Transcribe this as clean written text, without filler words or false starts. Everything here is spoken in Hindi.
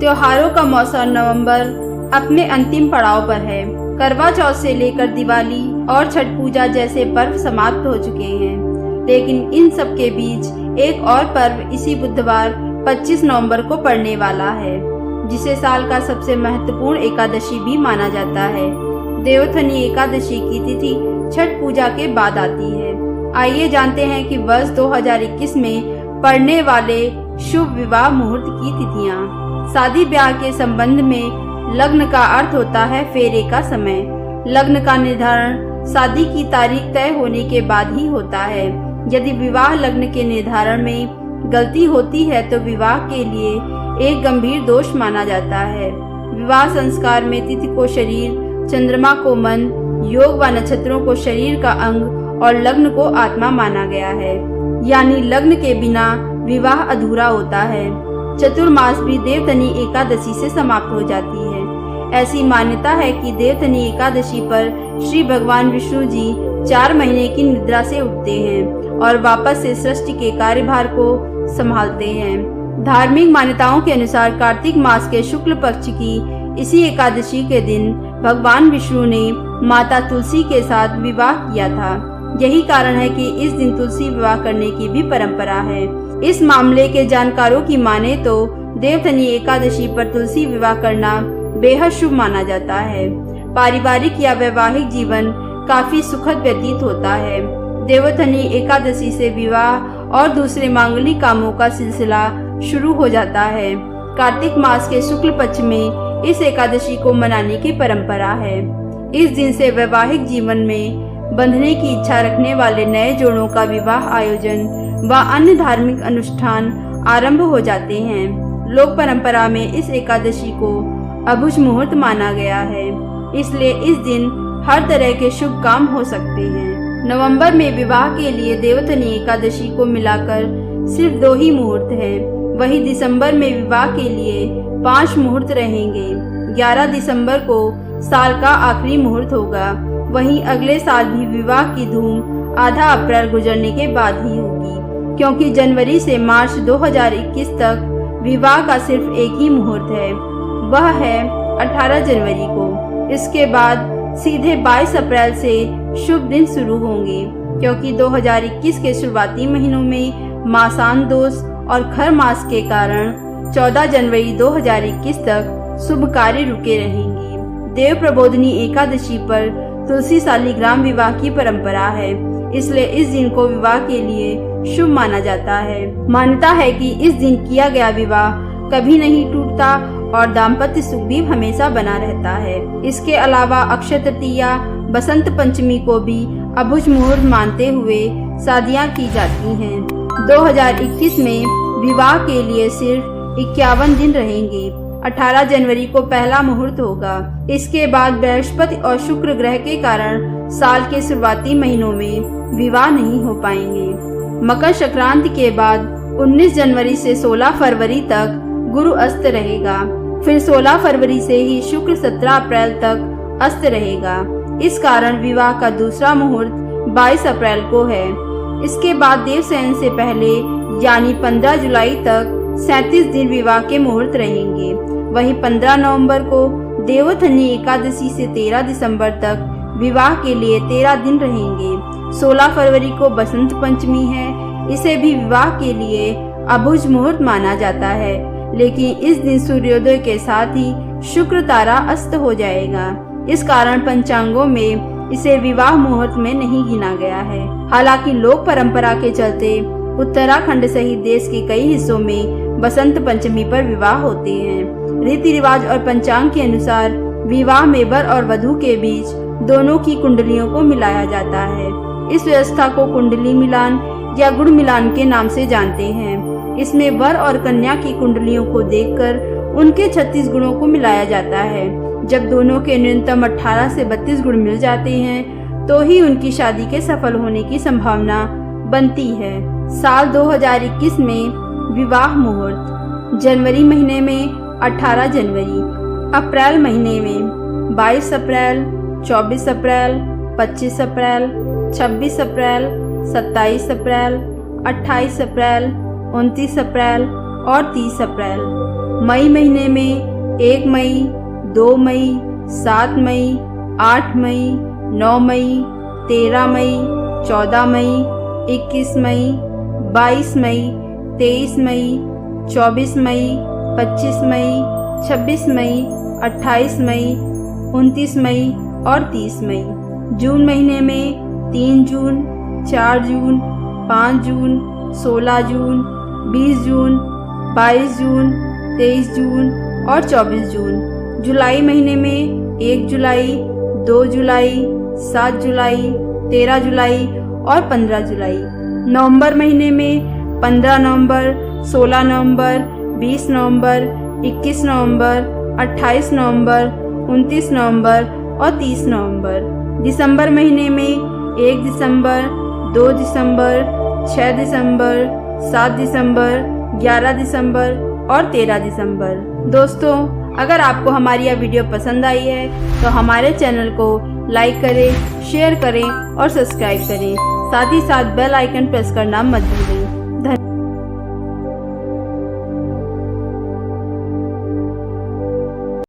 त्योहारों का मौसम नवंबर अपने अंतिम पड़ाव पर है। करवा चौथ से लेकर दिवाली और छठ पूजा जैसे पर्व समाप्त हो चुके हैं, लेकिन इन सब के बीच एक और पर्व इसी बुधवार 25 नवंबर को पड़ने वाला है, जिसे साल का सबसे महत्वपूर्ण एकादशी भी माना जाता है। देवोत्थानी एकादशी की तिथि छठ पूजा के बाद आती है। आइए जानते हैं कि वर्ष 2021 में पड़ने वाले शुभ विवाह मुहूर्त की तिथियां। शादी ब्याह के संबंध में लग्न का अर्थ होता है फेरे का समय। लग्न का निर्धारण शादी की तारीख तय होने के बाद ही होता है। यदि विवाह लग्न के निर्धारण में गलती होती है तो विवाह के लिए एक गंभीर दोष माना जाता है। विवाह संस्कार में तिथि को शरीर, चंद्रमा को मन, योग व नक्षत्रों को शरीर का अंग और लग्न को आत्मा माना गया है। यानी लग्न के बिना विवाह अधूरा होता है। चतुर्मास भी देवोत्थानी एकादशी से समाप्त हो जाती है। ऐसी मान्यता है कि देवोत्थानी एकादशी पर श्री भगवान विष्णु जी 4 महीने की निद्रा से उठते हैं और वापस से सृष्टि के कार्यभार को संभालते हैं। धार्मिक मान्यताओं के अनुसार कार्तिक मास के शुक्ल पक्ष की इसी एकादशी के दिन भगवान विष्णु ने माता तुलसी के साथ विवाह किया था। यही कारण है कि इस दिन तुलसी विवाह करने की भी परंपरा है। इस मामले के जानकारों की माने तो देवोत्थानी एकादशी पर तुलसी विवाह करना बेहद शुभ माना जाता है। पारिवारिक या वैवाहिक जीवन काफी सुखद व्यतीत होता है। देवोत्थानी एकादशी से विवाह और दूसरे मांगलिक कामों का सिलसिला शुरू हो जाता है। कार्तिक मास के शुक्ल पक्ष में इस एकादशी को मनाने की परंपरा है। इस दिन से वैवाहिक जीवन में बंधने की इच्छा रखने वाले नए जोड़ों का विवाह आयोजन व अन्य धार्मिक अनुष्ठान आरंभ हो जाते हैं। लोक परंपरा में इस एकादशी को अभुज मुहूर्त माना गया है, इसलिए इस दिन हर तरह के शुभ काम हो सकते हैं। नवंबर में विवाह के लिए देवोत्थानी एकादशी को मिलाकर सिर्फ 2 ही मुहूर्त हैं। वहीं दिसंबर में विवाह के लिए 5 मुहूर्त रहेंगे। 11 दिसंबर को साल का आखिरी मुहूर्त होगा। वहीं अगले साल भी विवाह की धूम आधा अप्रैल गुजरने के बाद ही होगी, क्योंकि जनवरी से मार्च 2021 तक विवाह का सिर्फ एक ही मुहूर्त है, वह है 18 जनवरी को। इसके बाद सीधे 22 अप्रैल से शुभ दिन शुरू होंगे, क्योंकि 2021 के शुरुआती महीनों में मासान दोष और खर मास के कारण 14 जनवरी 2021 तक शुभ कार्य रुके रहेंगे। देव प्रबोधिनी एकादशी पर तुलसी शालिग्राम विवाह की परंपरा है, इसलिए इस दिन को विवाह के लिए शुभ माना जाता है। मान्यता है कि इस दिन किया गया विवाह कभी नहीं टूटता और दाम्पत्य सुख भी हमेशा बना रहता है। इसके अलावा अक्षय तृतीया, बसंत पंचमी को भी अभुज मुहूर्त मानते हुए शादियां की जाती हैं। 2021 में विवाह के लिए सिर्फ 51 दिन रहेंगे। 18 जनवरी को पहला मुहूर्त होगा। इसके बाद बृहस्पति और शुक्र ग्रह के कारण साल के शुरुआती महीनों में विवाह नहीं हो पाएंगे। मकर संक्रांति के बाद 19 जनवरी से 16 फरवरी तक गुरु अस्त रहेगा। फिर 16 फरवरी से ही शुक्र 17 अप्रैल तक अस्त रहेगा। इस कारण विवाह का दूसरा मुहूर्त 22 अप्रैल को है। इसके बाद देवशयन से पहले यानी 15 जुलाई तक 37 दिन विवाह के मुहूर्त रहेंगे। वहीं 15 नवंबर को देवोत्थानी एकादशी से 13 दिसंबर तक विवाह के लिए 13 दिन रहेंगे। 16 फरवरी को बसंत पंचमी है। इसे भी विवाह के लिए अभुज मुहूर्त माना जाता है, लेकिन इस दिन सूर्योदय के साथ ही शुक्र तारा अस्त हो जाएगा। इस कारण पंचांगों में इसे विवाह मुहूर्त में नहीं गिना गया है। हालांकि लोक परंपरा के चलते उत्तराखंड सहित देश के कई हिस्सों में बसंत पंचमी पर विवाह होते हैं। रीति रिवाज और पंचांग के अनुसार विवाह में वर और वधू के बीच दोनों की कुंडलियों को मिलाया जाता है। इस व्यवस्था को कुंडली मिलान या गुण मिलान के नाम से जानते हैं। इसमें वर और कन्या की कुंडलियों को देखकर उनके 36 गुणों को मिलाया जाता है। जब दोनों के न्यूनतम 18 से 32 गुण मिल जाते हैं तो ही उनकी शादी के सफल होने की संभावना बनती है। साल 2021 में विवाह मुहूर्त जनवरी महीने में 18 जनवरी, अप्रैल महीने में 22 अप्रैल, 24 अप्रैल, 25 अप्रैल, 26 अप्रैल, 27 अप्रैल, 28 अप्रैल, 29 अप्रैल और 30 अप्रैल। मई महीने में 1 मई, 2 मई, 7 मई, 8 मई, 9 मई, 13 मई, 14 मई, 21 मई, 22 मई, 23 मई, 24 मई, 25 मई, 26 मई, 28 मई, 29 मई और 30 मई। जून महीने में 3 जून, 4 जून, 5 जून, 16 जून, 20 जून, 22 जून, 23 जून और 24 जून। जुलाई महीने में 1 जुलाई, 2 जुलाई, 7 जुलाई, 13 जुलाई और 15 जुलाई। नवंबर महीने में 15 नवंबर, 16 नवंबर, 20 नवंबर, 21 नवंबर, 28 नवंबर, 29 नवंबर और 30 नवंबर। दिसंबर महीने में 1 दिसंबर, 2 दिसंबर, 6 दिसंबर, 7 दिसंबर, 11 दिसंबर और 13 दिसंबर। दोस्तों, अगर आपको हमारी यह वीडियो पसंद आई है तो हमारे चैनल को लाइक करें, शेयर करें और सब्सक्राइब करें। साथ ही साथ बेल आइकन प्रेस करना मत भूलें। धन्यवाद।